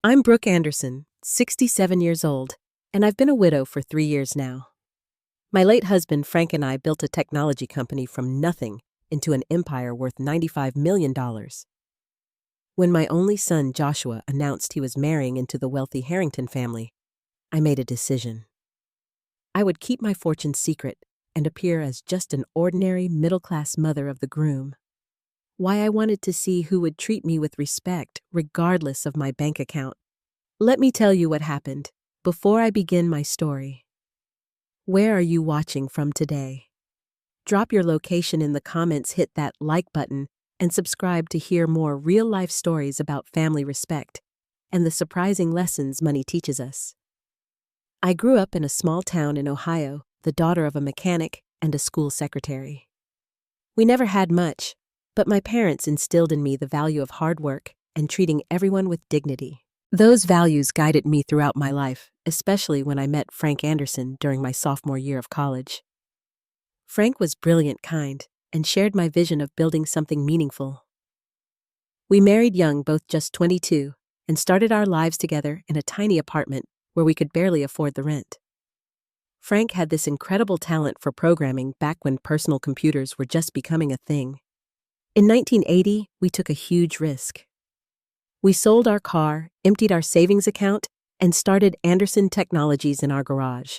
I'm Brooke Anderson, 67 years old, and I've been a widow for 3 years now. My late husband, Frank, and I built a technology company from nothing into an empire worth $95 million. When my only son, Joshua, announced he was marrying into the wealthy Harrington family, I made a decision. I would keep my fortune secret and appear as just an ordinary middle-class mother of the groom. Why I wanted to see who would treat me with respect, regardless of my bank account. Let me tell you what happened before I begin my story. Where are you watching from today? Drop your location in the comments, hit that like button, and subscribe to hear more real-life stories about family respect and the surprising lessons money teaches us. I grew up in a small town in Ohio, the daughter of a mechanic and a school secretary. We never had much, but my parents instilled in me the value of hard work and treating everyone with dignity. Those values guided me throughout my life, especially when I met Frank Anderson during my sophomore year of college. Frank was brilliant, kind, and shared my vision of building something meaningful. We married young, both just 22, and started our lives together in a tiny apartment where we could barely afford the rent. Frank had this incredible talent for programming back when personal computers were just becoming a thing. In 1980, we took a huge risk. We sold our car, emptied our savings account, and started Anderson Technologies in our garage.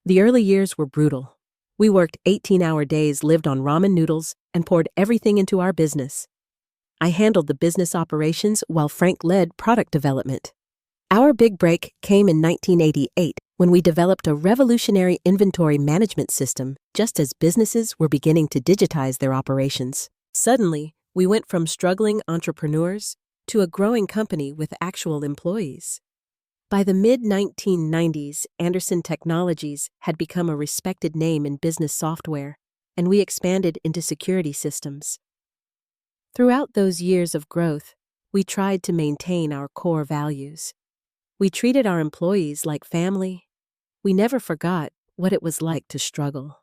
The early years were brutal. We worked 18-hour days, lived on ramen noodles, and poured everything into our business. I handled the business operations while Frank led product development. Our big break came in 1988 when we developed a revolutionary inventory management system just as businesses were beginning to digitize their operations. Suddenly, we went from struggling entrepreneurs to a growing company with actual employees. By the mid-1990s, Anderson Technologies had become a respected name in business software, and we expanded into security systems. Throughout those years of growth, we tried to maintain our core values. We treated our employees like family. We never forgot what it was like to struggle.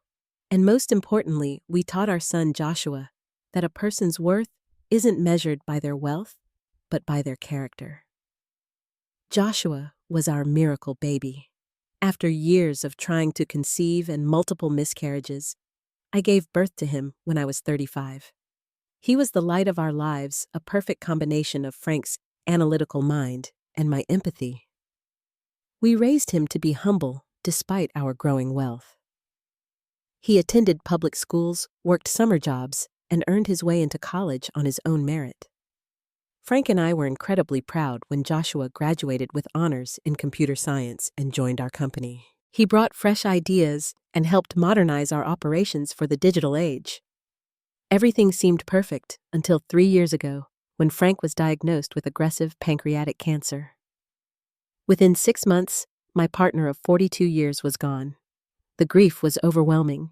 And most importantly, we taught our son Joshua that a person's worth isn't measured by their wealth, but by their character. Joshua was our miracle baby. After years of trying to conceive and multiple miscarriages, I gave birth to him when I was 35. He was the light of our lives, a perfect combination of Frank's analytical mind and my empathy. We raised him to be humble despite our growing wealth. He attended public schools, worked summer jobs, and earned his way into college on his own merit. Frank and I were incredibly proud when Joshua graduated with honors in computer science and joined our company. He brought fresh ideas and helped modernize our operations for the digital age. Everything seemed perfect until 3 years ago when Frank was diagnosed with aggressive pancreatic cancer. Within 6 months, my partner of 42 years was gone. The grief was overwhelming.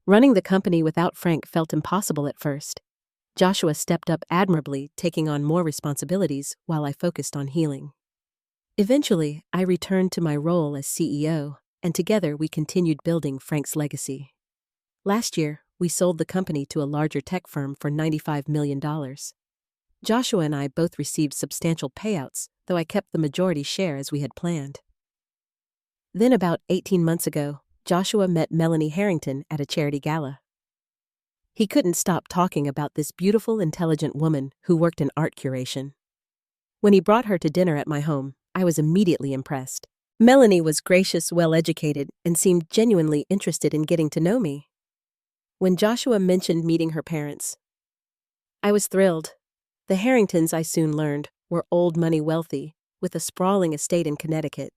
Running the company without Frank felt impossible at first. Joshua stepped up admirably, taking on more responsibilities while I focused on healing. Eventually, I returned to my role as CEO, and together we continued building Frank's legacy. Last year, we sold the company to a larger tech firm for $95 million. Joshua and I both received substantial payouts, though I kept the majority share as we had planned. Then about 18 months ago, Joshua met Melanie Harrington at a charity gala. He couldn't stop talking about this beautiful, intelligent woman who worked in art curation. When he brought her to dinner at my home, I was immediately impressed. Melanie was gracious, well-educated, and seemed genuinely interested in getting to know me. When Joshua mentioned meeting her parents, I was thrilled. The Harringtons, I soon learned, were old money wealthy, with a sprawling estate in Connecticut.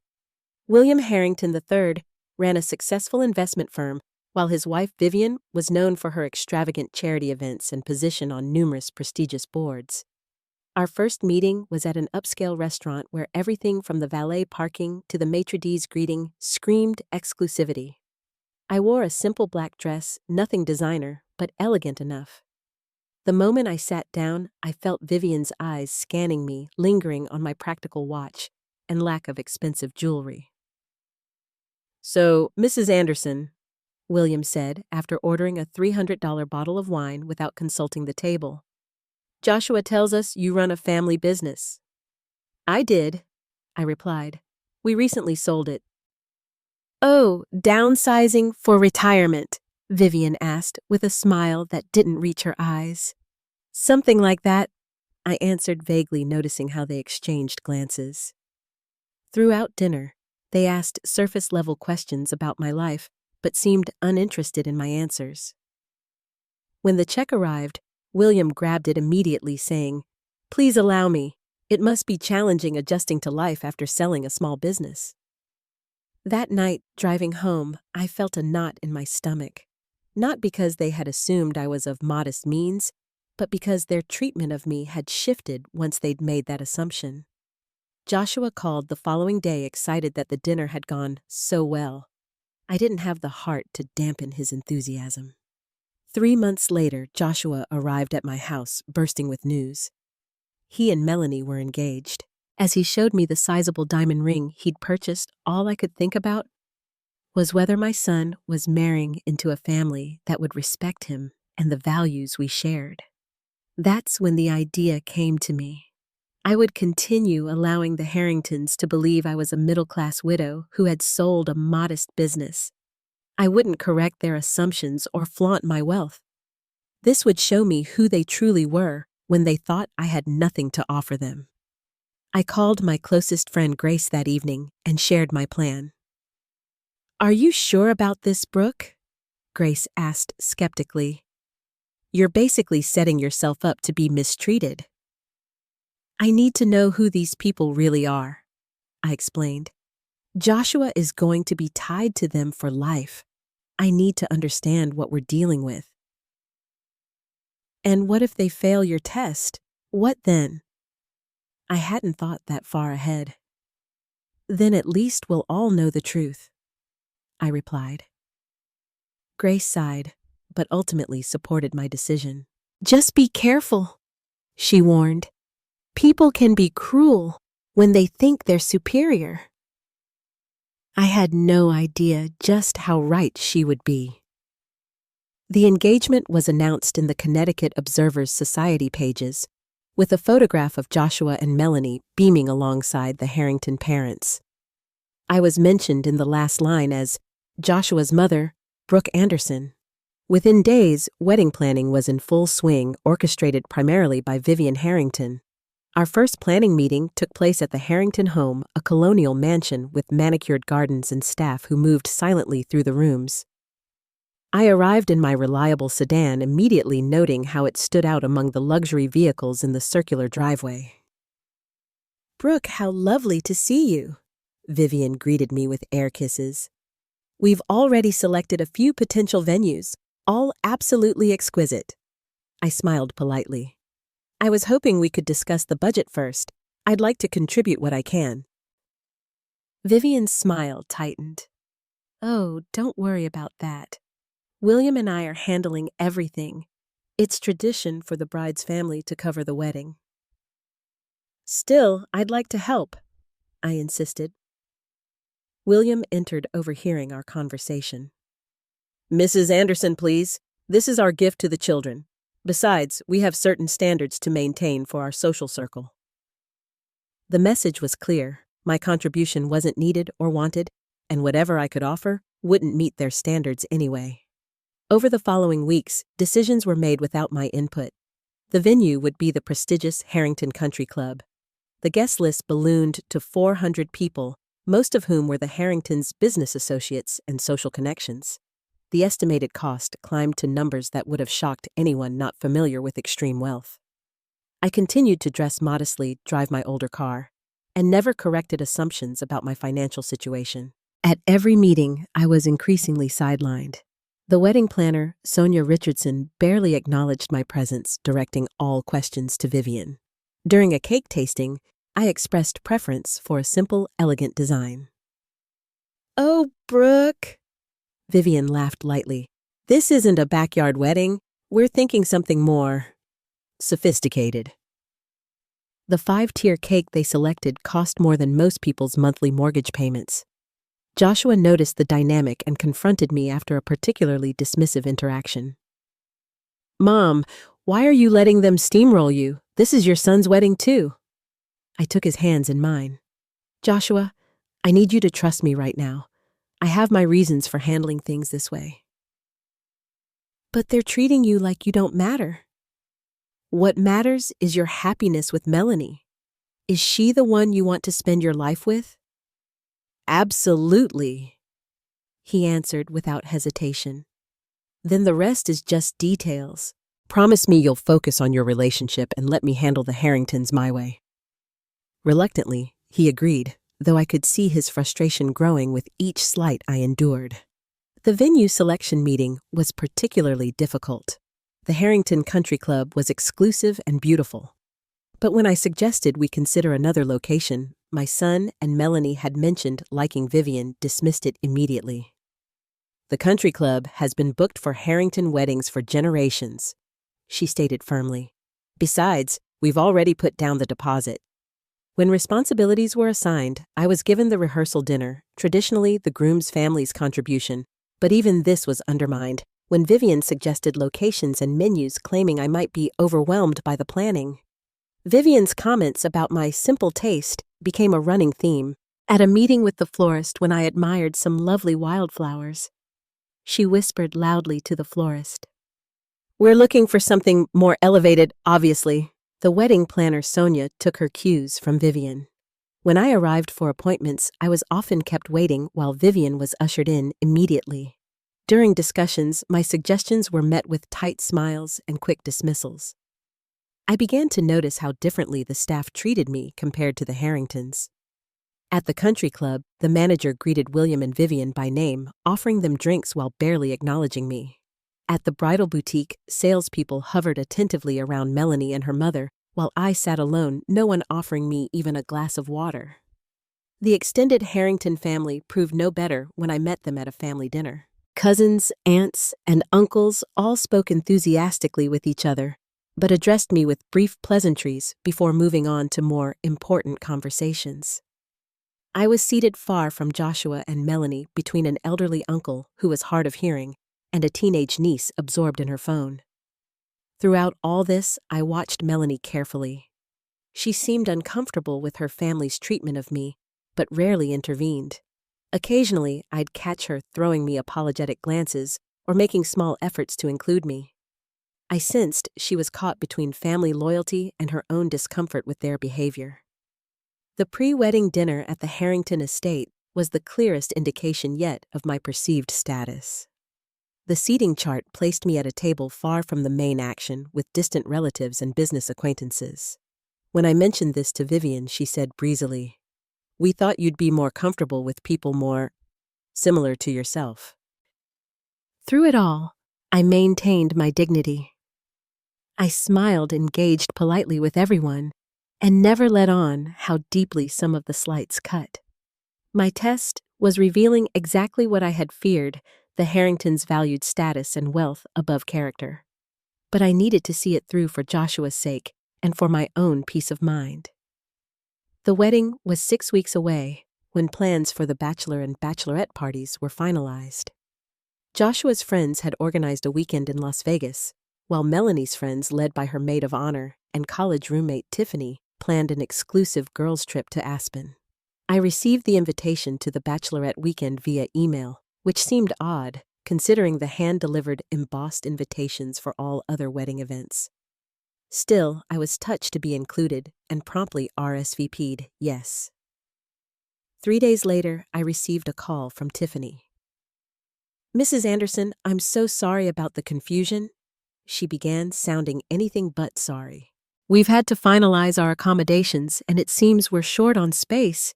William Harrington III ran a successful investment firm, while his wife Vivian was known for her extravagant charity events and position on numerous prestigious boards. Our first meeting was at an upscale restaurant where everything from the valet parking to the maitre d's greeting screamed exclusivity. I wore a simple black dress, nothing designer, but elegant enough. The moment I sat down, I felt Vivian's eyes scanning me, lingering on my practical watch and lack of expensive jewelry. "So, Mrs. Anderson," William said after ordering a $300 bottle of wine without consulting the table, "Joshua tells us you run a family business." I did, I replied. We recently sold it. Oh, downsizing for retirement, Vivian asked with a smile that didn't reach her eyes. Something like that, I answered vaguely, noticing how they exchanged glances. Throughout dinner, they asked surface-level questions about my life, but seemed uninterested in my answers. When the check arrived, William grabbed it immediately, saying, "Please allow me. It must be challenging adjusting to life after selling a small business." That night, driving home, I felt a knot in my stomach. Not because they had assumed I was of modest means, but because their treatment of me had shifted once they'd made that assumption. Joshua called the following day, excited that the dinner had gone so well. I didn't have the heart to dampen his enthusiasm. 3 months later, Joshua arrived at my house, bursting with news. He and Melanie were engaged. As he showed me the sizable diamond ring he'd purchased, all I could think about was whether my son was marrying into a family that would respect him and the values we shared. That's when the idea came to me. I would continue allowing the Harringtons to believe I was a middle-class widow who had sold a modest business. I wouldn't correct their assumptions or flaunt my wealth. This would show me who they truly were when they thought I had nothing to offer them. I called my closest friend Grace that evening and shared my plan. "Are you sure about this, Brooke?" Grace asked skeptically. "You're basically setting yourself up to be mistreated." "I need to know who these people really are," I explained. "Joshua is going to be tied to them for life. I need to understand what we're dealing with." "And what if they fail your test? What then?" I hadn't thought that far ahead. "Then at least we'll all know the truth," I replied. Grace sighed, but ultimately supported my decision. "Just be careful," she warned. "People can be cruel when they think they're superior." I had no idea just how right she would be. The engagement was announced in the Connecticut Observer's Society pages, with a photograph of Joshua and Melanie beaming alongside the Harrington parents. I was mentioned in the last line as Joshua's mother, Brooke Anderson. Within days, wedding planning was in full swing, orchestrated primarily by Vivian Harrington. Our first planning meeting took place at the Harrington home, a colonial mansion with manicured gardens and staff who moved silently through the rooms. I arrived in my reliable sedan, immediately noting how it stood out among the luxury vehicles in the circular driveway. "Brooke, how lovely to see you," Vivian greeted me with air kisses. "We've already selected a few potential venues, all absolutely exquisite." I smiled politely. "I was hoping we could discuss the budget first. I'd like to contribute what I can." Vivian's smile tightened. "Oh, don't worry about that. William and I are handling everything. It's tradition for the bride's family to cover the wedding." "Still, I'd like to help," I insisted. William entered, overhearing our conversation. "Mrs. Anderson, please. This is our gift to the children. Besides, we have certain standards to maintain for our social circle." The message was clear. My contribution wasn't needed or wanted, and whatever I could offer wouldn't meet their standards anyway. Over the following weeks, decisions were made without my input. The venue would be the prestigious Harrington Country Club. The guest list ballooned to 400 people, most of whom were the Harringtons' business associates and social connections. The estimated cost climbed to numbers that would have shocked anyone not familiar with extreme wealth. I continued to dress modestly, drive my older car, and never corrected assumptions about my financial situation. At every meeting, I was increasingly sidelined. The wedding planner, Sonia Richardson, barely acknowledged my presence, directing all questions to Vivian. During a cake tasting, I expressed preference for a simple, elegant design. "Oh, Brooke," Vivian laughed lightly. "This isn't a backyard wedding. We're thinking something more sophisticated." The 5-tier cake they selected cost more than most people's monthly mortgage payments. Joshua noticed the dynamic and confronted me after a particularly dismissive interaction. "Mom, why are you letting them steamroll you? This is your son's wedding too." I took his hands in mine. Joshua, I need you to trust me right now. I have my reasons for handling things this way. But they're treating you like you don't matter. What matters is your happiness with Melanie. Is she the one you want to spend your life with? Absolutely, he answered without hesitation. Then the rest is just details. Promise me you'll focus on your relationship and let me handle the Harringtons my way. Reluctantly, he agreed, though I could see his frustration growing with each slight I endured. The venue selection meeting was particularly difficult. The Harrington Country Club was exclusive and beautiful. But when I suggested we consider another location, my son and Melanie had mentioned liking Vivian dismissed it immediately. The country club has been booked for Harrington weddings for generations, she stated firmly. Besides, we've already put down the deposit. When responsibilities were assigned, I was given the rehearsal dinner, traditionally the groom's family's contribution, but even this was undermined when Vivian suggested locations and menus, claiming I might be overwhelmed by the planning. Vivian's comments about my simple taste became a running theme. At a meeting with the florist when I admired some lovely wildflowers, she whispered loudly to the florist, "We're looking for something more elevated, obviously." The wedding planner Sonia took her cues from Vivian. When I arrived for appointments, I was often kept waiting while Vivian was ushered in immediately. During discussions, my suggestions were met with tight smiles and quick dismissals. I began to notice how differently the staff treated me compared to the Harringtons. At the country club, the manager greeted William and Vivian by name, offering them drinks while barely acknowledging me. At the bridal boutique, salespeople hovered attentively around Melanie and her mother, while I sat alone, no one offering me even a glass of water. The extended Harrington family proved no better when I met them at a family dinner. Cousins, aunts, and uncles all spoke enthusiastically with each other, but addressed me with brief pleasantries before moving on to more important conversations. I was seated far from Joshua and Melanie between an elderly uncle who was hard of hearing and a teenage niece absorbed in her phone. Throughout all this, I watched Melanie carefully. She seemed uncomfortable with her family's treatment of me, but rarely intervened. Occasionally, I'd catch her throwing me apologetic glances or making small efforts to include me. I sensed she was caught between family loyalty and her own discomfort with their behavior. The pre-wedding dinner at the Harrington estate was the clearest indication yet of my perceived status. The seating chart placed me at a table far from the main action with distant relatives and business acquaintances. When I mentioned this to Vivian, she said breezily, "We thought you'd be more comfortable with people more similar to yourself." Through it all, I maintained my dignity. I smiled and engaged politely with everyone, and never let on how deeply some of the slights cut. My test was revealing exactly what I had feared: the Harringtons valued status and wealth above character. But I needed to see it through for Joshua's sake and for my own peace of mind. The wedding was 6 weeks away when plans for the bachelor and bachelorette parties were finalized. Joshua's friends had organized a weekend in Las Vegas, while Melanie's friends, led by her maid of honor and college roommate Tiffany, planned an exclusive girls' trip to Aspen. I received the invitation to the bachelorette weekend via email, which seemed odd, considering the hand-delivered embossed invitations for all other wedding events. Still, I was touched to be included and promptly RSVP'd yes. 3 days later, I received a call from Tiffany. "Mrs. Anderson, I'm so sorry about the confusion," she began, sounding anything but sorry. "We've had to finalize our accommodations, and it seems we're short on space.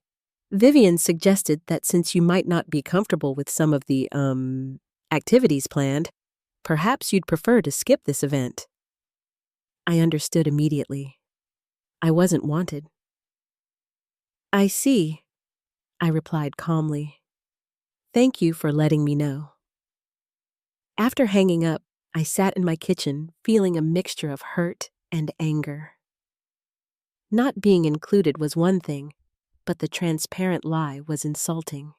Vivian suggested that since you might not be comfortable with some of the, activities planned, perhaps you'd prefer to skip this event." I understood immediately. I wasn't wanted. "I see," I replied calmly. "Thank you for letting me know." After hanging up, I sat in my kitchen feeling a mixture of hurt and anger. Not being included was one thing, but the transparent lie was insulting.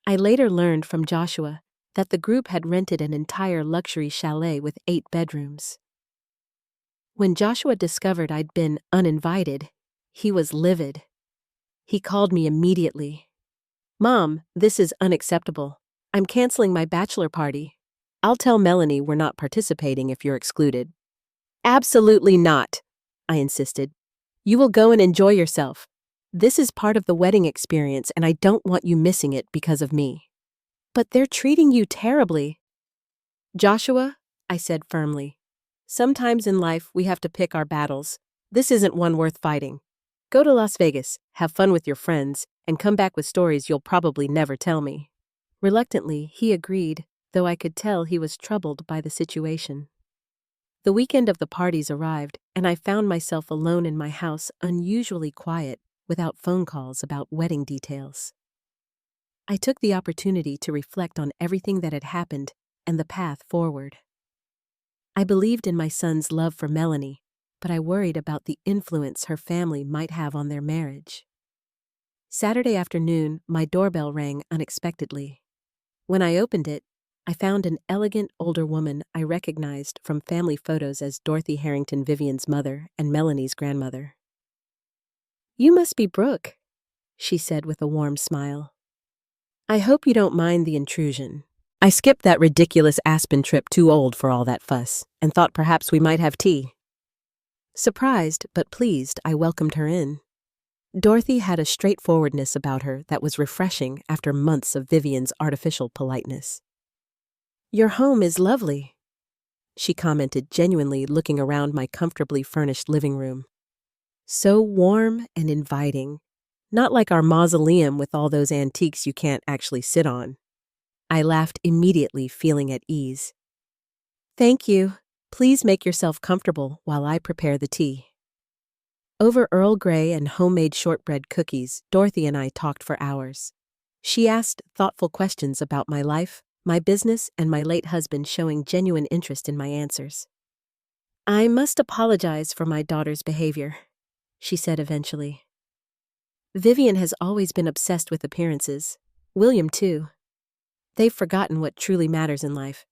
I later learned from Joshua that the group had rented an entire luxury chalet with 8 bedrooms. When Joshua discovered I'd been uninvited, he was livid. He called me immediately. "Mom, this is unacceptable. I'm canceling my bachelor party. I'll tell Melanie we're not participating if you're excluded." "Absolutely not," I insisted. "You will go and enjoy yourself. This is part of the wedding experience and I don't want you missing it because of me." "But they're treating you terribly." "Joshua," I said firmly, "sometimes in life we have to pick our battles. This isn't one worth fighting. Go to Las Vegas, have fun with your friends, and come back with stories you'll probably never tell me." Reluctantly, he agreed, though I could tell he was troubled by the situation. The weekend of the parties arrived, and I found myself alone in my house, unusually quiet, without phone calls about wedding details. I took the opportunity to reflect on everything that had happened and the path forward. I believed in my son's love for Melanie, but I worried about the influence her family might have on their marriage. Saturday afternoon, my doorbell rang unexpectedly. When I opened it, I found an elegant older woman I recognized from family photos as Dorothy Harrington Vivian's mother and Melanie's grandmother. "You must be Brooke," she said with a warm smile. "I hope you don't mind the intrusion. I skipped that ridiculous Aspen trip, too old for all that fuss, and thought perhaps we might have tea." Surprised but pleased, I welcomed her in. Dorothy had a straightforwardness about her that was refreshing after months of Vivian's artificial politeness. "Your home is lovely," she commented, genuinely looking around my comfortably furnished living room. "So warm and inviting, not like our mausoleum with all those antiques you can't actually sit on." I laughed immediately, feeling at ease. "Thank you. Please make yourself comfortable while I prepare the tea." Over Earl Grey and homemade shortbread cookies, Dorothy and I talked for hours. She asked thoughtful questions about my life, my business, and my late husband, showing genuine interest in my answers. "I must apologize for my daughter's behavior," she said eventually. "Vivian has always been obsessed with appearances. William, too. They've forgotten what truly matters in life."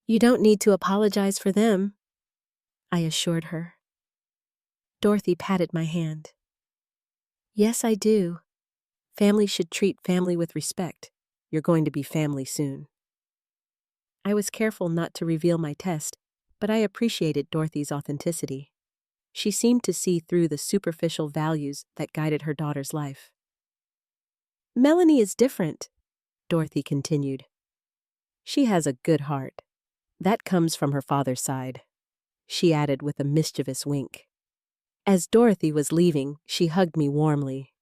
"You don't need to apologize for them," I assured her. Dorothy patted my hand. "Yes, I do. Family should treat family with respect. You're going to be family soon." I was careful not to reveal my test, but I appreciated Dorothy's authenticity. She seemed to see through the superficial values that guided her daughter's life. "Melanie is different," Dorothy continued. "She has a good heart. That comes from her father's side," she added with a mischievous wink. As Dorothy was leaving, she hugged me warmly.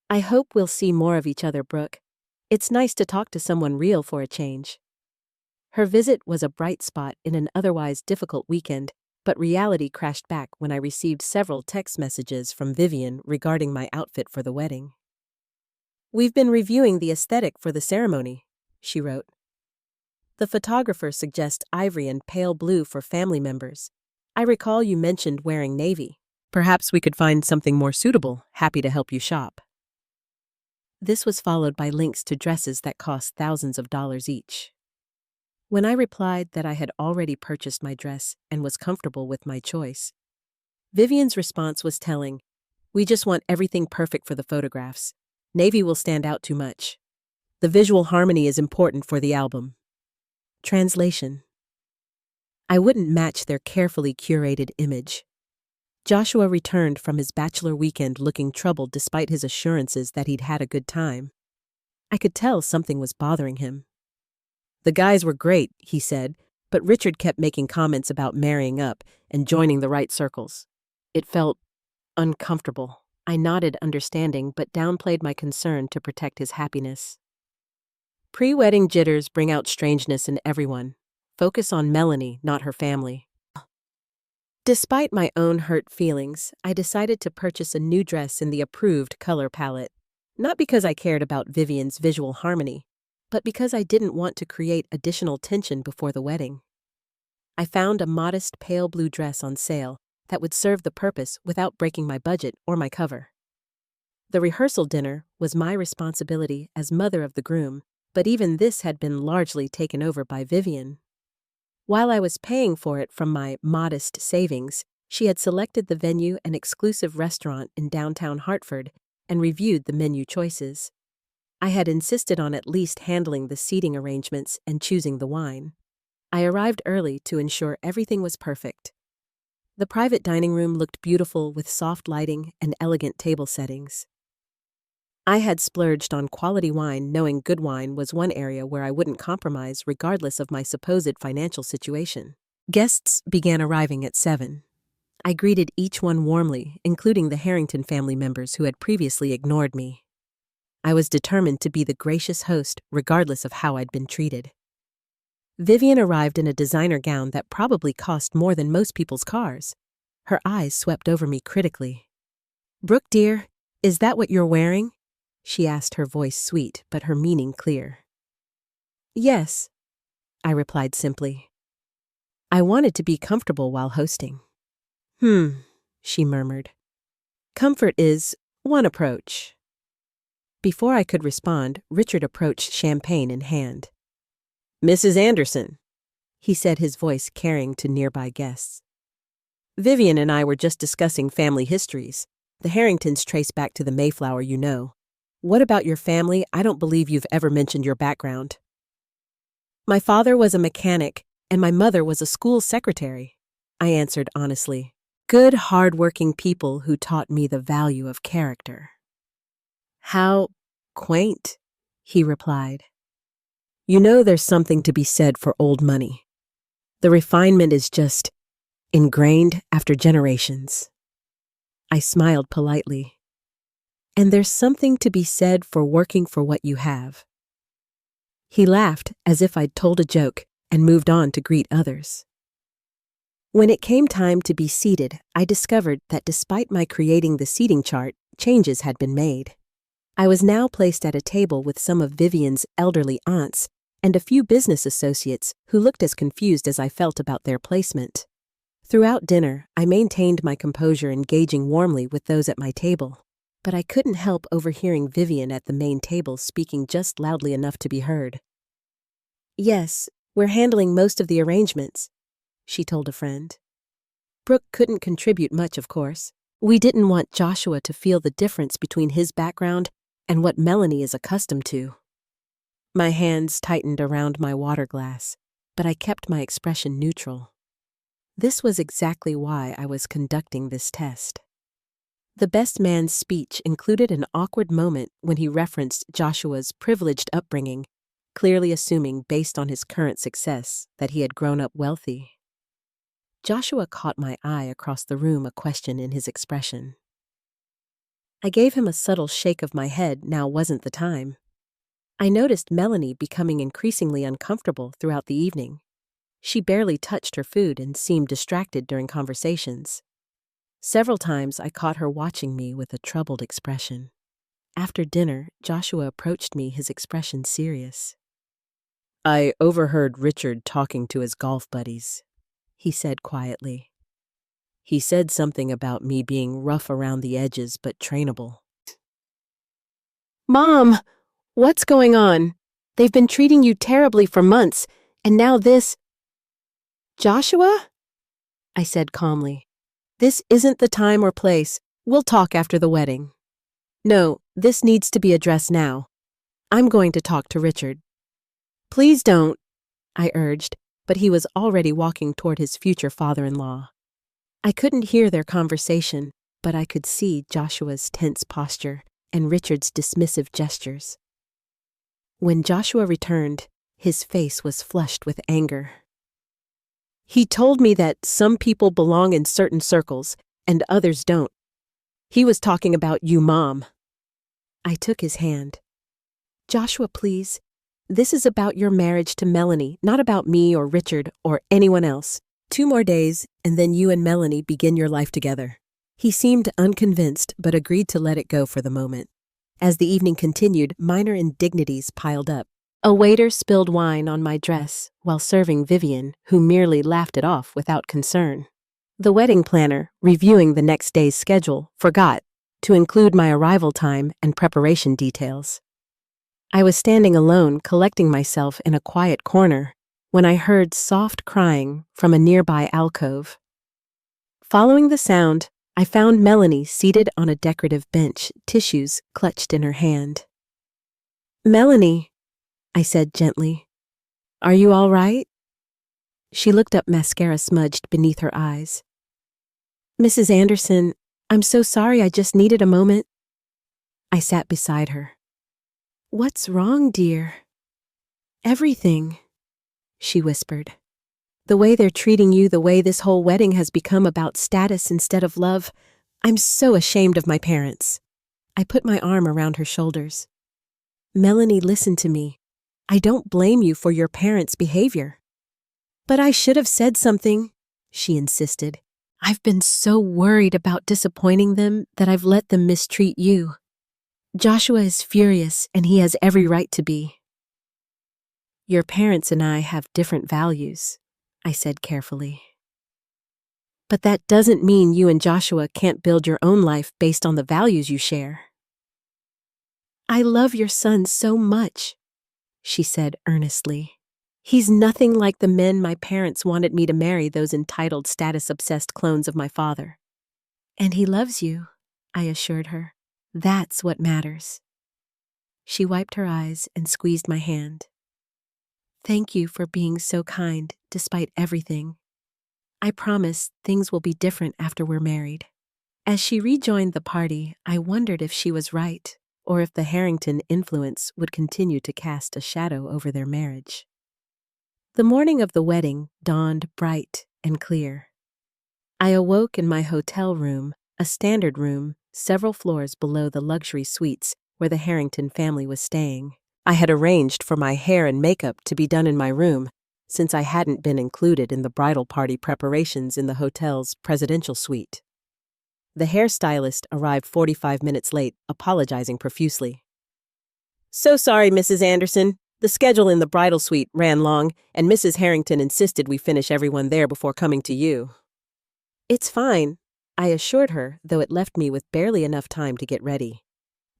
"I hope we'll see more of each other, Brooke. It's nice to talk to someone real for a change." Her visit was a bright spot in an otherwise difficult weekend, but reality crashed back when I received several text messages from Vivian regarding my outfit for the wedding. "We've been reviewing the aesthetic for the ceremony," she wrote. "The photographer suggests ivory and pale blue for family members. I recall you mentioned wearing navy. Perhaps we could find something more suitable. Happy to help you shop." This was followed by links to dresses that cost thousands of dollars each. When I replied that I had already purchased my dress and was comfortable with my choice, Vivian's response was telling. "We just want everything perfect for the photographs. Navy will stand out too much. The visual harmony is important for the album." Translation: I wouldn't match their carefully curated image. Joshua returned from his bachelor weekend looking troubled despite his assurances that he'd had a good time. I could tell something was bothering him. "The guys were great," he said, but Richard kept making comments about marrying up and joining the right circles. It felt uncomfortable. I nodded understanding but downplayed my concern to protect his happiness. Pre-wedding jitters bring out strangeness in everyone. Focus on Melanie, not her family. Despite my own hurt feelings, I decided to purchase a new dress in the approved color palette. Not because I cared about Vivian's visual harmony, but because I didn't want to create additional tension before the wedding. I found a modest pale blue dress on sale that would serve the purpose without breaking my budget or my cover. The rehearsal dinner was my responsibility as mother of the groom, but even this had been largely taken over by Vivian. While I was paying for it from my modest savings, She had selected the venue, an exclusive restaurant in downtown Hartford, and reviewed the menu choices. I had insisted on at least handling the seating arrangements and choosing the wine. I arrived early to ensure everything was perfect. The private dining room looked beautiful with soft lighting and elegant table settings. I had splurged on quality wine, knowing good wine was one area where I wouldn't compromise regardless of my supposed financial situation. Guests began arriving at 7. I greeted each one warmly, including the Harrington family members who had previously ignored me. I was determined to be the gracious host regardless of how I'd been treated. Vivian arrived in a designer gown that probably cost more than most people's cars. Her eyes swept over me critically. "Brooke, dear, is that what you're wearing?" she asked, her voice sweet but her meaning clear. "Yes," I replied simply. I wanted to be comfortable while hosting. She murmured. "Comfort is one approach." Before I could respond, Richard approached, champagne in hand. "Mrs. Anderson," he said, his voice carrying to nearby guests. "Vivian and I were just discussing family histories. The Harringtons trace back to the Mayflower, you know. What about your family? I don't believe you've ever mentioned your background." "My father was a mechanic, and my mother was a school secretary," I answered honestly. "Good, hard-working people who taught me the value of character." "How quaint," he replied. "You know, there's something to be said for old money. The refinement is just ingrained after generations." I smiled politely. "And there's something to be said for working for what you have." He laughed as if I'd told a joke and moved on to greet others. When it came time to be seated, I discovered that despite my creating the seating chart, changes had been made. I was now placed at a table with some of Vivian's elderly aunts and a few business associates who looked as confused as I felt about their placement. Throughout dinner, I maintained my composure, engaging warmly with those at my table, but I couldn't help overhearing Vivian at the main table speaking just loudly enough to be heard. "Yes, we're handling most of the arrangements," she told a friend. Brooke couldn't contribute much, of course. We didn't want Joshua to feel the difference between his background and what Melanie is accustomed to. My hands tightened around my water glass, but I kept my expression neutral. This was exactly why I was conducting this test. The best man's speech included an awkward moment when he referenced Joshua's privileged upbringing, clearly assuming, based on his current success, that he had grown up wealthy. Joshua caught my eye across the room, a question in his expression. I gave him a subtle shake of my head. Now wasn't the time. I noticed Melanie becoming increasingly uncomfortable throughout the evening. She barely touched her food and seemed distracted during conversations. Several times I caught her watching me with a troubled expression. After dinner, Joshua approached me, his expression serious. "I overheard Richard talking to his golf buddies," he said quietly. "He said something about me being rough around the edges but trainable." "Mom, what's going on? They've been treating you terribly for months, and now this—" "Joshua?" I said calmly. "This isn't the time or place. We'll talk after the wedding." "No, this needs to be addressed now. I'm going to talk to Richard." "Please don't," I urged, but he was already walking toward his future father-in-law. I couldn't hear their conversation, but I could see Joshua's tense posture and Richard's dismissive gestures. When Joshua returned, his face was flushed with anger. "He told me that some people belong in certain circles and others don't. He was talking about you, Mom." I took his hand. "Joshua, please. This is about your marriage to Melanie, not about me or Richard or anyone else. 2 more days, and then you and Melanie begin your life together." He seemed unconvinced, but agreed to let it go for the moment. As the evening continued, minor indignities piled up. A waiter spilled wine on my dress while serving Vivian, who merely laughed it off without concern. The wedding planner, reviewing the next day's schedule, forgot to include my arrival time and preparation details. I was standing alone, collecting myself in a quiet corner, when I heard soft crying from a nearby alcove. Following the sound, I found Melanie seated on a decorative bench, tissues clutched in her hand. "Melanie," I said gently, "are you all right?" She looked up, mascara smudged beneath her eyes. "Mrs. Anderson, I'm so sorry, I just needed a moment." I sat beside her. "What's wrong, dear?" "Everything," she whispered. "The way they're treating you, the way this whole wedding has become about status instead of love. I'm so ashamed of my parents." I put my arm around her shoulders. "Melanie, listen to me. I don't blame you for your parents' behavior." "But I should have said something," she insisted. "I've been so worried about disappointing them that I've let them mistreat you. Joshua is furious, and he has every right to be." "Your parents and I have different values," I said carefully. "But that doesn't mean you and Joshua can't build your own life based on the values you share." "I love your son so much," she said earnestly. "He's nothing like the men my parents wanted me to marry, those entitled, status-obsessed clones of my father." "And he loves you," I assured her. "That's what matters." She wiped her eyes and squeezed my hand. "Thank you for being so kind, despite everything. I promise things will be different after we're married." As she rejoined the party, I wondered if she was right, or if the Harrington influence would continue to cast a shadow over their marriage. The morning of the wedding dawned bright and clear. I awoke in my hotel room, a standard room, several floors below the luxury suites where the Harrington family was staying. I had arranged for my hair and makeup to be done in my room, since I hadn't been included in the bridal party preparations in the hotel's presidential suite. The hairstylist arrived 45 minutes late, apologizing profusely. "So sorry, Mrs. Anderson. The schedule in the bridal suite ran long, and Mrs. Harrington insisted we finish everyone there before coming to you." "It's fine," I assured her, though it left me with barely enough time to get ready.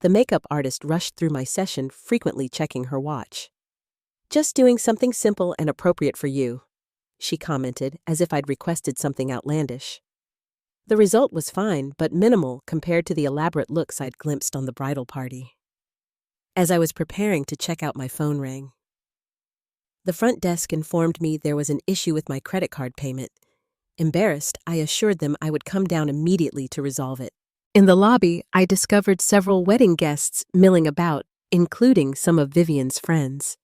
The makeup artist rushed through my session, frequently checking her watch. "Just doing something simple and appropriate for you," she commented, as if I'd requested something outlandish. The result was fine, but minimal compared to the elaborate looks I'd glimpsed on the bridal party. As I was preparing to check out, my phone rang. The front desk informed me there was an issue with my credit card payment. Embarrassed, I assured them I would come down immediately to resolve it. In the lobby, I discovered several wedding guests milling about, including some of Vivian's friends.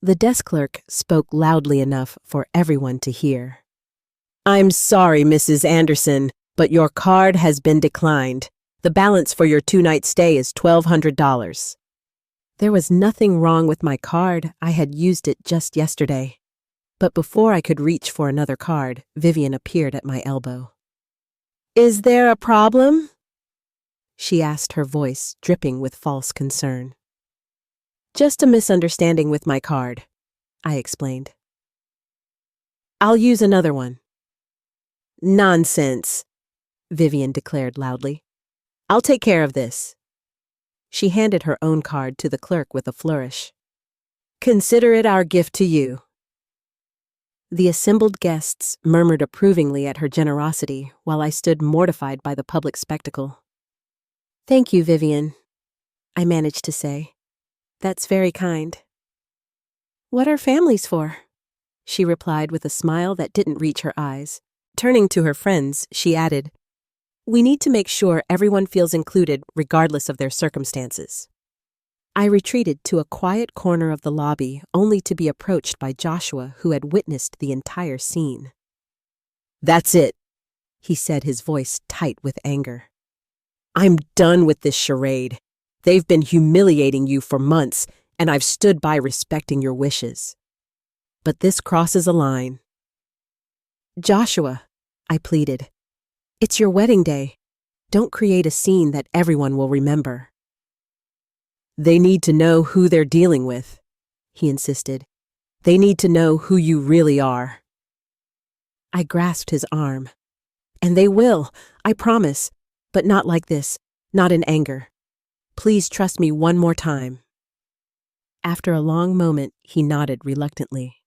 The desk clerk spoke loudly enough for everyone to hear. "I'm sorry, Mrs. Anderson, but your card has been declined. The balance for your 2-night stay is $1,200. There was nothing wrong with my card. I had used it just yesterday. But before I could reach for another card, Vivian appeared at my elbow. "Is there a problem?" she asked, her voice dripping with false concern. "Just a misunderstanding with my card," I explained. "I'll use another one." "Nonsense," Vivian declared loudly. "I'll take care of this." She handed her own card to the clerk with a flourish. "Consider it our gift to you." The assembled guests murmured approvingly at her generosity while I stood mortified by the public spectacle. "Thank you, Vivian," I managed to say. "That's very kind." "What are families for?" she replied with a smile that didn't reach her eyes. Turning to her friends, she added, "We need to make sure everyone feels included regardless of their circumstances." I retreated to a quiet corner of the lobby, only to be approached by Joshua, who had witnessed the entire scene. "That's it," he said, his voice tight with anger. "I'm done with this charade. They've been humiliating you for months, and I've stood by respecting your wishes. But this crosses a line." "Joshua," I pleaded, "it's your wedding day. Don't create a scene that everyone will remember." "They need to know who they're dealing with," he insisted. "They need to know who you really are." I grasped his arm. "And they will, I promise, but not like this, not in anger. Please trust me one more time." After a long moment, he nodded reluctantly.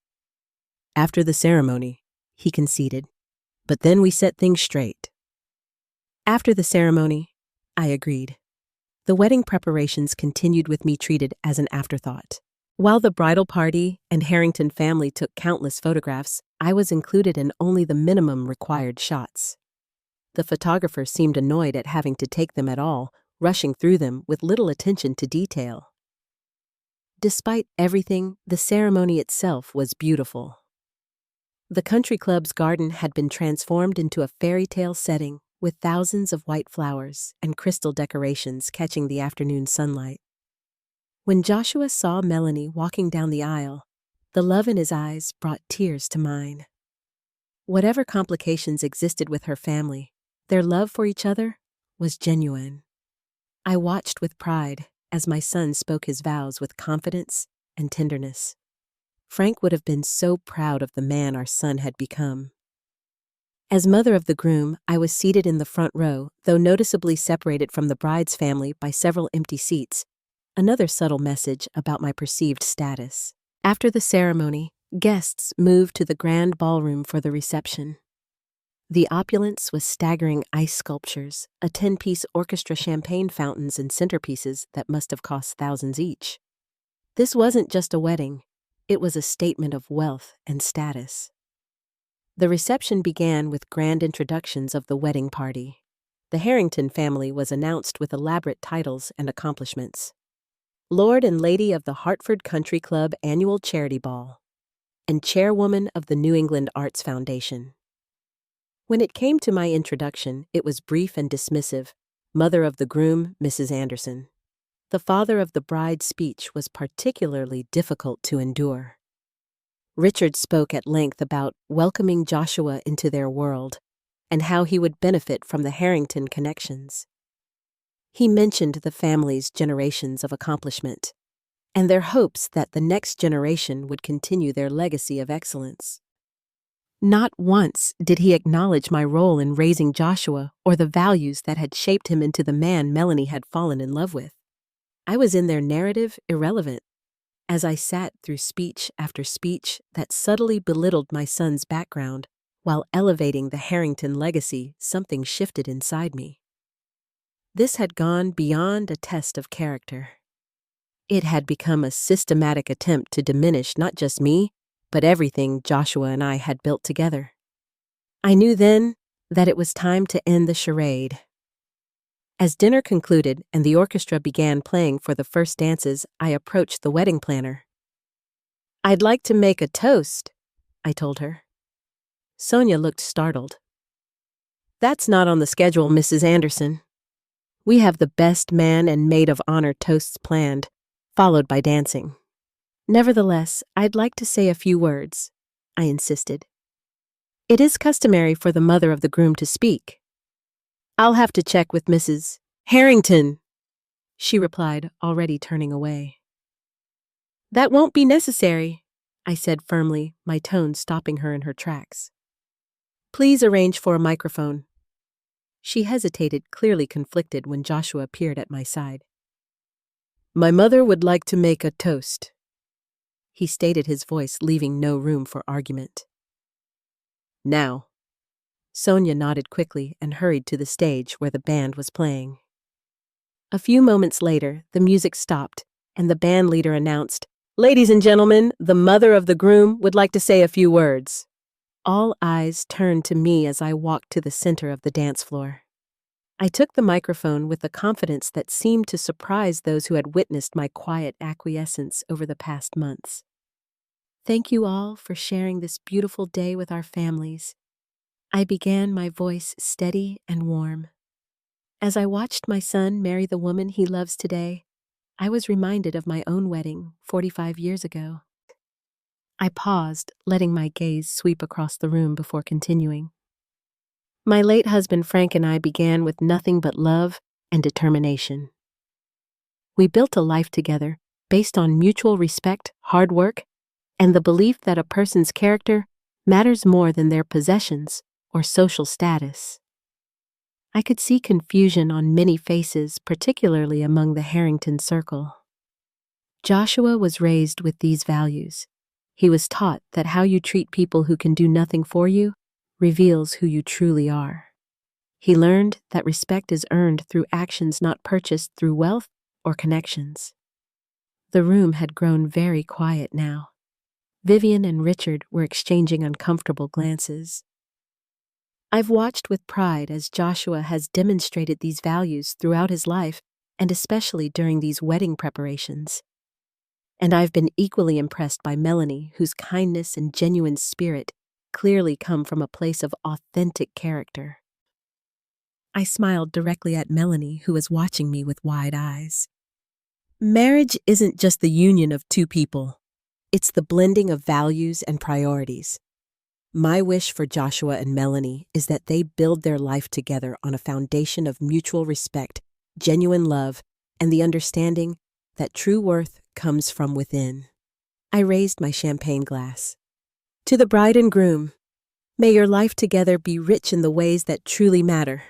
"After the ceremony," he conceded, but then we set things straight. After the ceremony, I agreed. The wedding preparations continued with me treated as an afterthought. While the bridal party and Harrington family took countless photographs, I was included in only the minimum required shots. The photographer seemed annoyed at having to take them at all, rushing through them with little attention to detail. Despite everything, the ceremony itself was beautiful. The country club's garden had been transformed into a fairy tale setting, with thousands of white flowers and crystal decorations catching the afternoon sunlight. When Joshua saw Melanie walking down the aisle, the love in his eyes brought tears to mine. Whatever complications existed with her family, their love for each other was genuine. I watched with pride as my son spoke his vows with confidence and tenderness. Frank would have been so proud of the man our son had become. As mother of the groom, I was seated in the front row, though noticeably separated from the bride's family by several empty seats, another subtle message about my perceived status. After the ceremony, guests moved to the grand ballroom for the reception. The opulence was staggering ice sculptures, a 10-piece orchestra, champagne fountains, and centerpieces that must have cost thousands each. This wasn't just a wedding, it was a statement of wealth and status. The reception began with grand introductions of the wedding party. The Harrington family was announced with elaborate titles and accomplishments. Lord and Lady of the Hartford Country Club Annual Charity Ball, and Chairwoman of the New England Arts Foundation. When it came to my introduction, it was brief and dismissive. Mother of the groom, Mrs. Anderson. The father of the bride's speech was particularly difficult to endure. Richard spoke at length about welcoming Joshua into their world and how he would benefit from the Harrington connections. He mentioned the family's generations of accomplishment and their hopes that the next generation would continue their legacy of excellence. Not once did he acknowledge my role in raising Joshua or the values that had shaped him into the man Melanie had fallen in love with. I was in their narrative irrelevant. As I sat through speech after speech that subtly belittled my son's background while elevating the Harrington legacy, something shifted inside me. This had gone beyond a test of character. It had become a systematic attempt to diminish not just me, but everything Joshua and I had built together. I knew then that it was time to end the charade. As dinner concluded and the orchestra began playing for the first dances, I approached the wedding planner. "I'd like to make a toast," I told her. Sonia looked startled. "That's not on the schedule, Mrs. Anderson. We have the best man and maid of honor toasts planned, followed by dancing." "Nevertheless, I'd like to say a few words," I insisted. "It is customary for the mother of the groom to speak." "I'll have to check with Mrs. Harrington," she replied, already turning away. "That won't be necessary," I said firmly, my tone stopping her in her tracks. "Please arrange for a microphone." She hesitated, clearly conflicted, when Joshua appeared at my side. "My mother would like to make a toast," he stated, his voice leaving no room for argument. "Now." Sonia nodded quickly and hurried to the stage where the band was playing. A few moments later, the music stopped, and the band leader announced, "Ladies and gentlemen, the mother of the groom would like to say a few words." All eyes turned to me as I walked to the center of the dance floor. I took the microphone with a confidence that seemed to surprise those who had witnessed my quiet acquiescence over the past months. "Thank you all for sharing this beautiful day with our families." I began, my voice steady and warm. As I watched my son marry the woman he loves today, I was reminded of my own wedding 45 years ago. I paused, letting my gaze sweep across the room before continuing. My late husband Frank and I began with nothing but love and determination. We built a life together based on mutual respect, hard work, and the belief that a person's character matters more than their possessions or social status. I could see confusion on many faces, particularly among the Harrington circle. Joshua was raised with these values. He was taught that how you treat people who can do nothing for you reveals who you truly are. He learned that respect is earned through actions not purchased through wealth or connections. The room had grown very quiet now. Vivian and Richard were exchanging uncomfortable glances. I've watched with pride as Joshua has demonstrated these values throughout his life, and especially during these wedding preparations. And I've been equally impressed by Melanie, whose kindness and genuine spirit clearly come from a place of authentic character. I smiled directly at Melanie, who was watching me with wide eyes. Marriage isn't just the union of two people. It's the blending of values and priorities. My wish for Joshua and Melanie is that they build their life together on a foundation of mutual respect, genuine love, and the understanding that true worth comes from within. I raised my champagne glass. To the bride and groom, may your life together be rich in the ways that truly matter.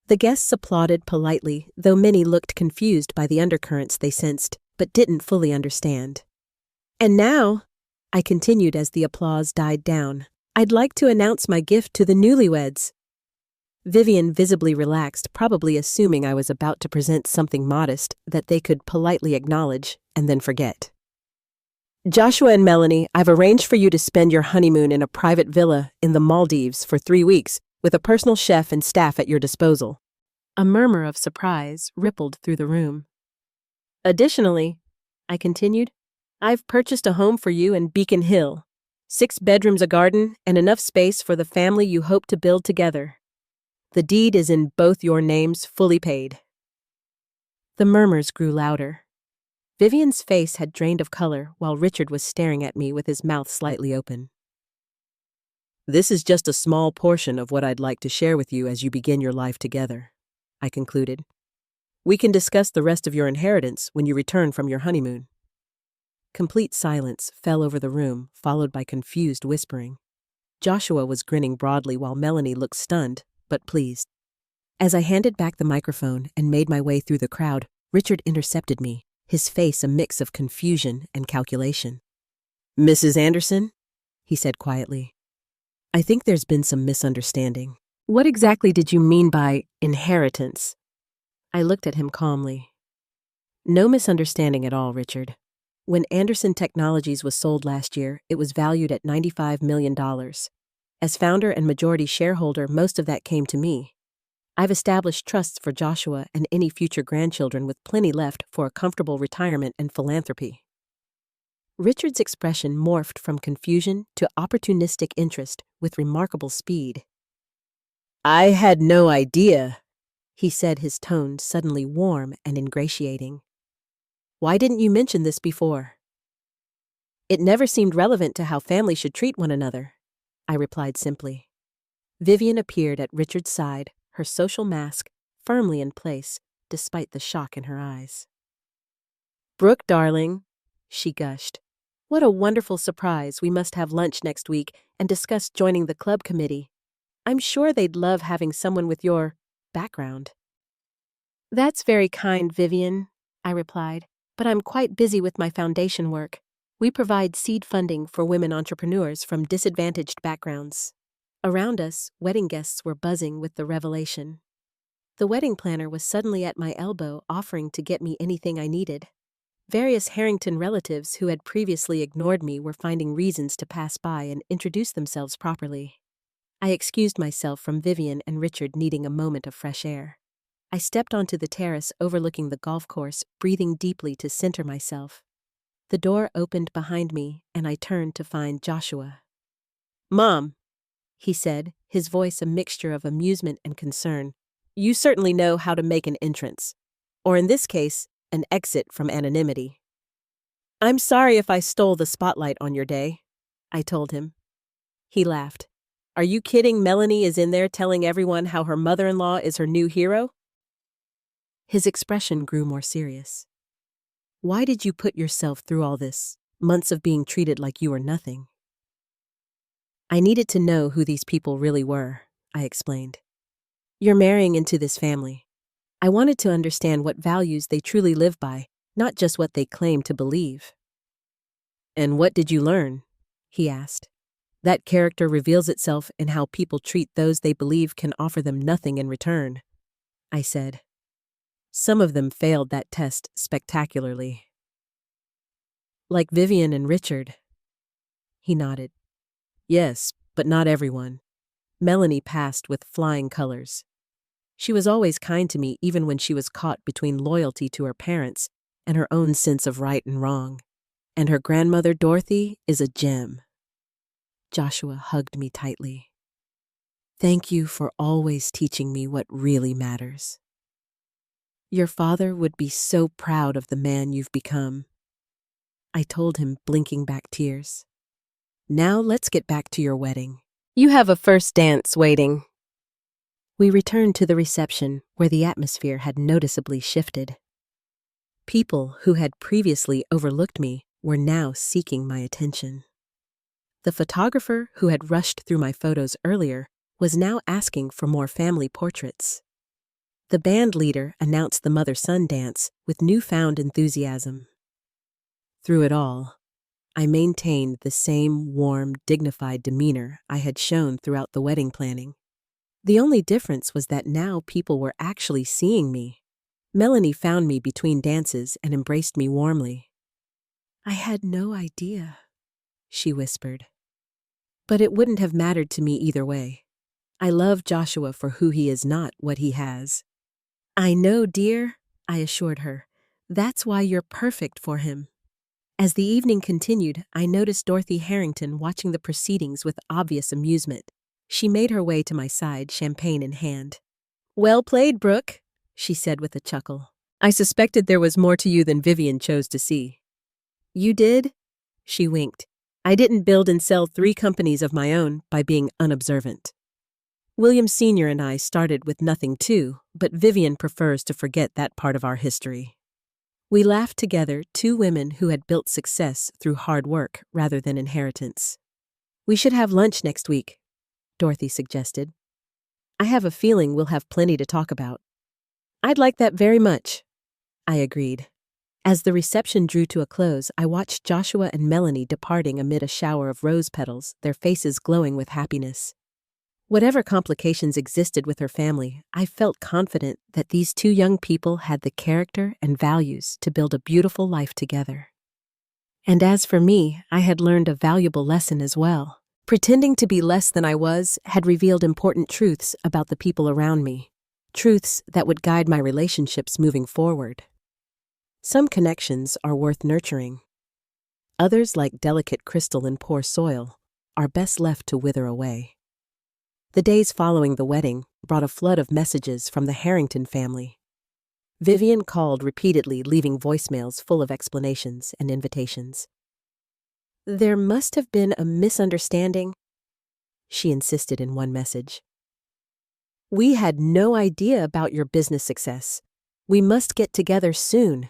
The guests applauded politely, though many looked confused by the undercurrents they sensed, but didn't fully understand. And now, I continued as the applause died down, I'd like to announce my gift to the newlyweds. Vivian visibly relaxed, probably assuming I was about to present something modest that they could politely acknowledge and then forget. Joshua and Melanie, I've arranged for you to spend your honeymoon in a private villa in the Maldives for 3 weeks, with a personal chef and staff at your disposal. A murmur of surprise rippled through the room. Additionally, I continued, I've purchased a home for you in Beacon Hill, 6 bedrooms, a garden, and enough space for the family you hope to build together. The deed is in both your names, fully paid. The murmurs grew louder. Vivian's face had drained of color while Richard was staring at me with his mouth slightly open. This is just a small portion of what I'd like to share with you as you begin your life together, I concluded. We can discuss the rest of your inheritance when you return from your honeymoon. Complete silence fell over the room, followed by confused whispering. Joshua was grinning broadly while Melanie looked stunned, but pleased. As I handed back the microphone and made my way through the crowd, Richard intercepted me, his face a mix of confusion and calculation. Mrs. Anderson, he said quietly, I think there's been some misunderstanding. What exactly did you mean by inheritance? I looked at him calmly. No misunderstanding at all, Richard. When Anderson Technologies was sold last year, it was valued at $95 million. As founder and majority shareholder, most of that came to me. I've established trusts for Joshua and any future grandchildren with plenty left for a comfortable retirement and philanthropy. Richard's expression morphed from confusion to opportunistic interest with remarkable speed. I had no idea, he said, his tone suddenly warm and ingratiating. Why didn't you mention this before? It never seemed relevant to how families should treat one another, I replied simply. Vivian appeared at Richard's side, her social mask firmly in place, despite the shock in her eyes. Brooke, darling, she gushed. What a wonderful surprise. We must have lunch next week and discuss joining the club committee. I'm sure they'd love having someone with your background. That's very kind, Vivian, I replied, but I'm quite busy with my foundation work. We provide seed funding for women entrepreneurs from disadvantaged backgrounds. Around us, wedding guests were buzzing with the revelation. The wedding planner was suddenly at my elbow, offering to get me anything I needed. Various Harrington relatives who had previously ignored me were finding reasons to pass by and introduce themselves properly. I excused myself from Vivian and Richard, needing a moment of fresh air. I stepped onto the terrace overlooking the golf course, breathing deeply to center myself. The door opened behind me, and I turned to find Joshua. Mom, he said, his voice a mixture of amusement and concern, you certainly know how to make an entrance, or in this case, an exit from anonymity. I'm sorry if I stole the spotlight on your day, I told him. He laughed. Are you kidding? Melanie is in there telling everyone how her mother-in-law is her new hero? His expression grew more serious. Why did you put yourself through all this, months of being treated like you were nothing? I needed to know who these people really were, I explained. You're marrying into this family. I wanted to understand what values they truly live by, not just what they claim to believe. And what did you learn? He asked. That character reveals itself in how people treat those they believe can offer them nothing in return, I said. Some of them failed that test spectacularly. Like Vivian and Richard. He nodded. Yes, but not everyone. Melanie passed with flying colors. She was always kind to me even when she was caught between loyalty to her parents and her own sense of right and wrong. And her grandmother, Dorothy, is a gem. Joshua hugged me tightly. Thank you for always teaching me what really matters. Your father would be so proud of the man you've become. I told him, blinking back tears. Now let's get back to your wedding. You have a first dance waiting. We returned to the reception, where the atmosphere had noticeably shifted. People who had previously overlooked me were now seeking my attention. The photographer who had rushed through my photos earlier was now asking for more family portraits. The band leader announced the mother-son dance with newfound enthusiasm. Through it all, I maintained the same warm, dignified demeanor I had shown throughout the wedding planning. The only difference was that now people were actually seeing me. Melanie found me between dances and embraced me warmly. I had no idea, she whispered. But it wouldn't have mattered to me either way. I love Joshua for who he is, not what he has. I know, dear, I assured her. That's why you're perfect for him. As the evening continued, I noticed Dorothy Harrington watching the proceedings with obvious amusement. She made her way to my side, champagne in hand. Well played, Brooke, she said with a chuckle. I suspected there was more to you than Vivian chose to see. You did? She winked. I didn't build and sell 3 companies of my own by being unobservant. William Sr. and I started with nothing too, but Vivian prefers to forget that part of our history. We laughed together, 2 women who had built success through hard work rather than inheritance. We should have lunch next week, Dorothy suggested. I have a feeling we'll have plenty to talk about. I'd like that very much, I agreed. As the reception drew to a close, I watched Joshua and Melanie departing amid a shower of rose petals, their faces glowing with happiness. Whatever complications existed with her family, I felt confident that these 2 young people had the character and values to build a beautiful life together. And as for me, I had learned a valuable lesson as well. Pretending to be less than I was had revealed important truths about the people around me, truths that would guide my relationships moving forward. Some connections are worth nurturing. Others, like delicate crystal in poor soil, are best left to wither away. The days following the wedding brought a flood of messages from the Harrington family. Vivian called repeatedly, leaving voicemails full of explanations and invitations. There must have been a misunderstanding, she insisted in one message. We had no idea about your business success. We must get together soon.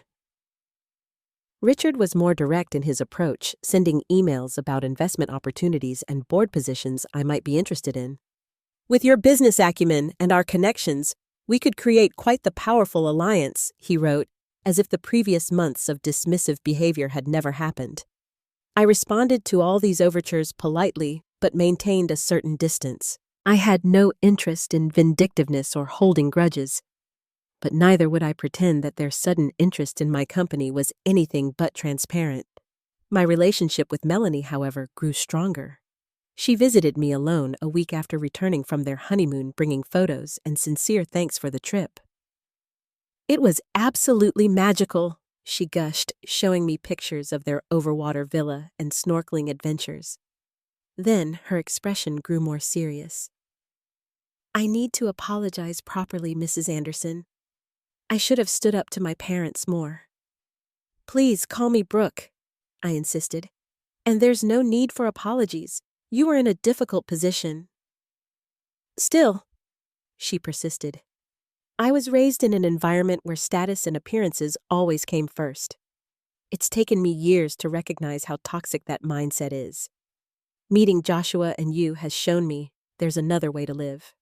Richard was more direct in his approach, sending emails about investment opportunities and board positions I might be interested in. With your business acumen and our connections, we could create quite the powerful alliance, he wrote, as if the previous months of dismissive behavior had never happened. I responded to all these overtures politely, but maintained a certain distance. I had no interest in vindictiveness or holding grudges, but neither would I pretend that their sudden interest in my company was anything but transparent. My relationship with Melanie, however, grew stronger. She visited me alone a week after returning from their honeymoon, bringing photos and sincere thanks for the trip. It was absolutely magical, she gushed, showing me pictures of their overwater villa and snorkeling adventures. Then her expression grew more serious. I need to apologize properly, Mrs. Anderson. I should have stood up to my parents more. Please call me Brooke, I insisted. And there's no need for apologies. You were in a difficult position. Still, she persisted. I was raised in an environment where status and appearances always came first. It's taken me years to recognize how toxic that mindset is. Meeting Joshua and you has shown me there's another way to live.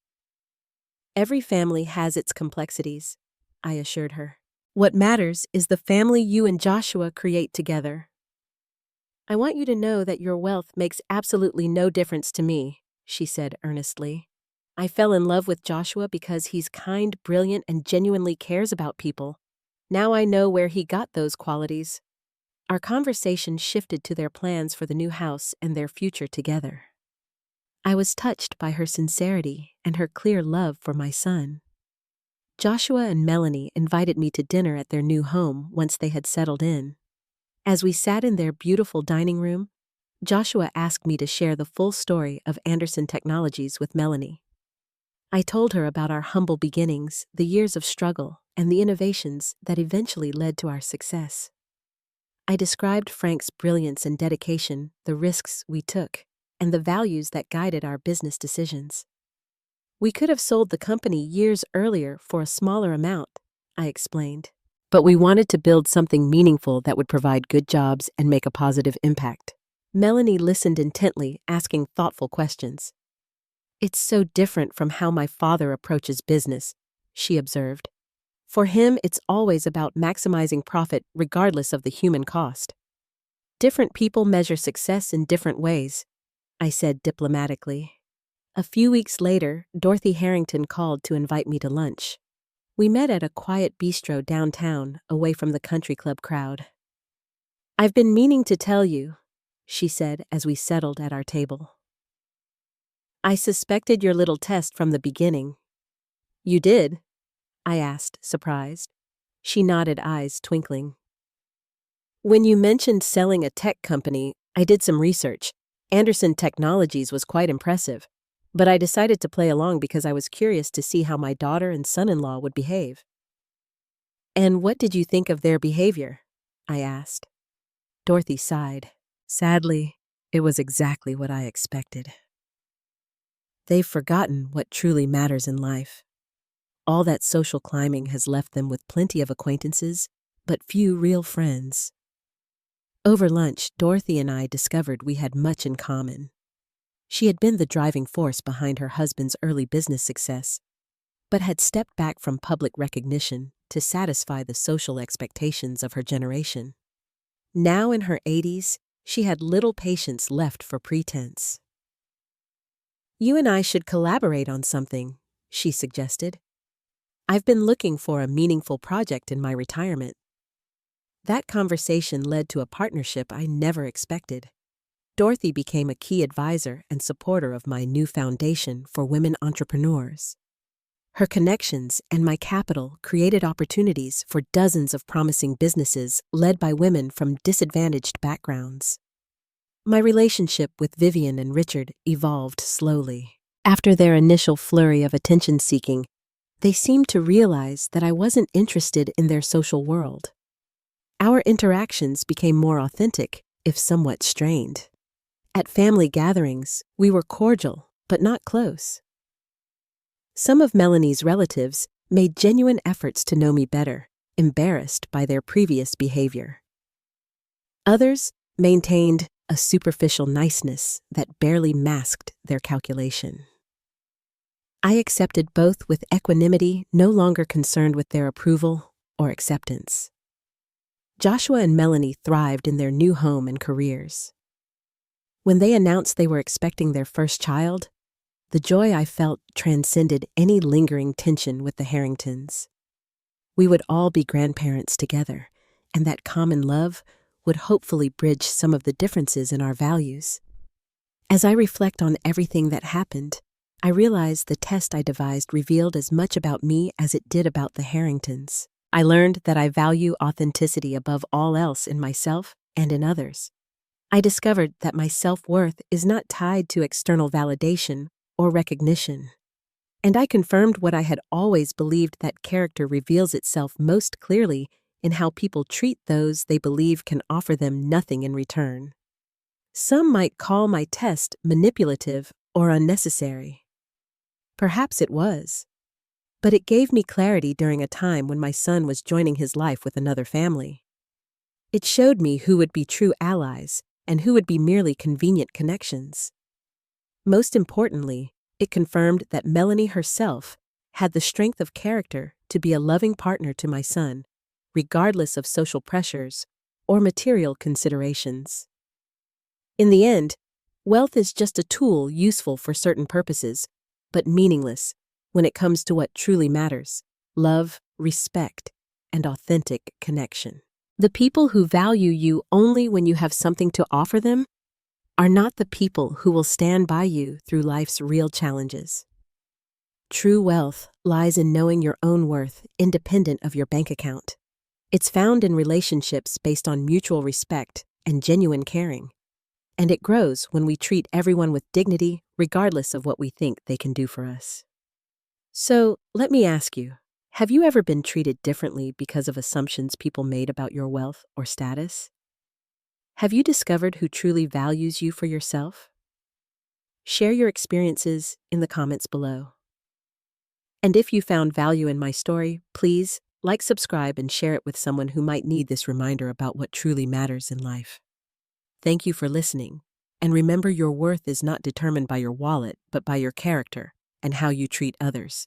Every family has its complexities, I assured her. What matters is the family you and Joshua create together. I want you to know that your wealth makes absolutely no difference to me, she said earnestly. I fell in love with Joshua because he's kind, brilliant, and genuinely cares about people. Now I know where he got those qualities. Our conversation shifted to their plans for the new house and their future together. I was touched by her sincerity and her clear love for my son. Joshua and Melanie invited me to dinner at their new home once they had settled in. As we sat in their beautiful dining room, Joshua asked me to share the full story of Anderson Technologies with Melanie. I told her about our humble beginnings, the years of struggle, and the innovations that eventually led to our success. I described Frank's brilliance and dedication, the risks we took, and the values that guided our business decisions. We could have sold the company years earlier for a smaller amount, I explained. But we wanted to build something meaningful that would provide good jobs and make a positive impact. Melanie listened intently, asking thoughtful questions. It's so different from how my father approaches business, she observed. For him, it's always about maximizing profit regardless of the human cost. Different people measure success in different ways, I said diplomatically. A few weeks later, Dorothy Harrington called to invite me to lunch. We met at a quiet bistro downtown, away from the country club crowd. I've been meaning to tell you, she said as we settled at our table. I suspected your little test from the beginning. You did? I asked, surprised. She nodded, eyes twinkling. When you mentioned selling a tech company, I did some research. Anderson Technologies was quite impressive, but I decided to play along because I was curious to see how my daughter and son-in-law would behave. And what did you think of their behavior? I asked. Dorothy sighed. Sadly, it was exactly what I expected. They've forgotten what truly matters in life. All that social climbing has left them with plenty of acquaintances, but few real friends. Over lunch, Dorothy and I discovered we had much in common. She had been the driving force behind her husband's early business success, but had stepped back from public recognition to satisfy the social expectations of her generation. Now in her 80s, she had little patience left for pretense. You and I should collaborate on something, she suggested. I've been looking for a meaningful project in my retirement. That conversation led to a partnership I never expected. Dorothy became a key advisor and supporter of my new foundation for women entrepreneurs. Her connections and my capital created opportunities for dozens of promising businesses led by women from disadvantaged backgrounds. My relationship with Vivian and Richard evolved slowly. After their initial flurry of attention-seeking, they seemed to realize that I wasn't interested in their social world. Our interactions became more authentic, if somewhat strained. At family gatherings, we were cordial, but not close. Some of Melanie's relatives made genuine efforts to know me better, embarrassed by their previous behavior. Others maintained a superficial niceness that barely masked their calculation. I accepted both with equanimity, no longer concerned with their approval or acceptance. Joshua and Melanie thrived in their new home and careers. When they announced they were expecting their first child, the joy I felt transcended any lingering tension with the Harringtons. We would all be grandparents together, and that common love would hopefully bridge some of the differences in our values. As I reflect on everything that happened, I realize the test I devised revealed as much about me as it did about the Harringtons. I learned that I value authenticity above all else in myself and in others. I discovered that my self-worth is not tied to external validation or recognition. And I confirmed what I had always believed, that character reveals itself most clearly in how people treat those they believe can offer them nothing in return. Some might call my test manipulative or unnecessary. Perhaps it was. But it gave me clarity during a time when my son was joining his life with another family. It showed me who would be true allies and who would be merely convenient connections. Most importantly, it confirmed that Melanie herself had the strength of character to be a loving partner to my son, regardless of social pressures or material considerations. In the end, wealth is just a tool useful for certain purposes, but meaningless when it comes to what truly matters: love, respect, and authentic connection. The people who value you only when you have something to offer them are not the people who will stand by you through life's real challenges. True wealth lies in knowing your own worth, independent of your bank account. It's found in relationships based on mutual respect and genuine caring. And it grows when we treat everyone with dignity, regardless of what we think they can do for us. So, let me ask you, have you ever been treated differently because of assumptions people made about your wealth or status? Have you discovered who truly values you for yourself? Share your experiences in the comments below. And if you found value in my story, please like, subscribe, and share it with someone who might need this reminder about what truly matters in life. Thank you for listening, and remember, your worth is not determined by your wallet, but by your character and how you treat others.